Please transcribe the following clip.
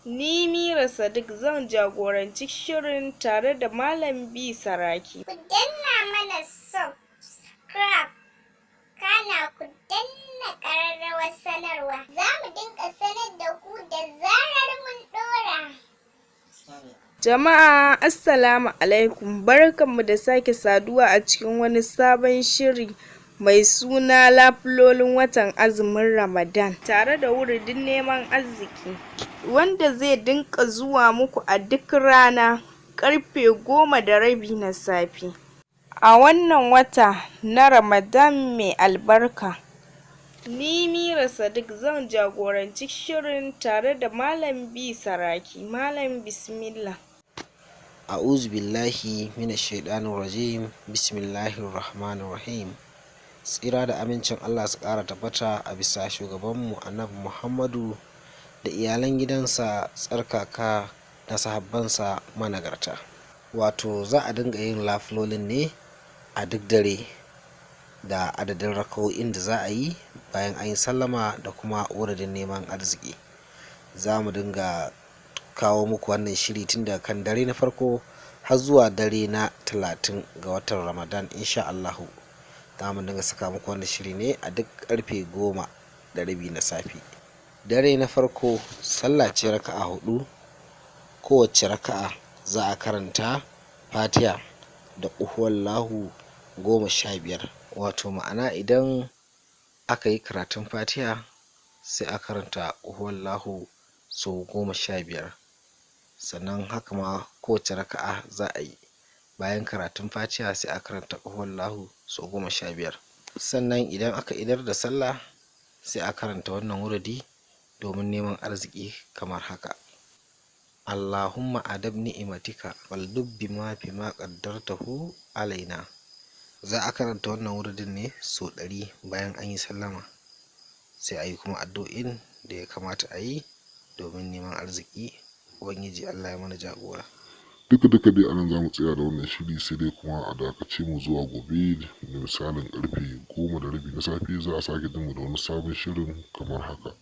Ni Mira Sadiq zan jagoranci shirin tare da Malam B Saraki. Ku danna mana subscribe, kana ku danna ƙararrawar sanarwa. Za mu dinga sanar da ku da zarar mun ɗora. Jama'a Assalamu alaikum, barkanmu da sake saduwa a cikin wani sabon shiri mai suna lafilolin watan azumin Ramadan tare da wuridin neman arziki wanda zai dinka zuwa muku a duk rana karfe 10:30 na safe a wannan wata na Ramadan mai albarka. Ni Mira Sadiq zan jagoranci shirin tare da Malam B Saraki. Malam bismillah. A'udhu billahi minash shaitanir rajim. Bismillahir rahmanir rahim. Tsira da amincin Allah su ƙara tabbata a bisa shugabanmu Annabi Muhammadu da iyalan gidansa tsarkaka da sahabbansa managarta. Wato za a dinga yin lafilolin ne a duk dare da adadin raka'o'in da za a yi bayan an yi sallama da kuma wuridin neman arziki. Za mu dinga kawo muku wannan shiri tun daga kan dare na farko har zuwa dare na 30 ga watan Ramadan insha Allahu. Za mu dinga saka muku wannan shiri ne a duk karfe 10:30 na safe. Dare na farko sallah ce raka'a 4, kowace raka'a za a karanta Fatiha da Huwallahu 15. Wato ma'ana idan aka yi karatun Fatiha sai a karanta Huwallahu sau 15. Sannan haka ma kowace raka'a za a yi bayan karatun Fatiha sai a karanta Huwallahu sau 15. Sannan idan aka idar da sallah sai a karanta wannan wuridi domin neman arziki kamar haka: Allahumma adab ni'imatika wal dubbi ma fi ma qaddartahu alaina. Za a karanta wannan wuridin ne sau 100 bayan an yi sallama, sai a yi kuma addu'o'in da ya kamata a yi domin neman arziki. Ubangiji Allah ya mana jagora. Duka dai anan za mu tsaya da wannan shiri, sai dai kuma a dakace mu zuwa gobe da misalin karfe 10:30 na safe za a sake dinmu da wani sabon shirin kamar haka.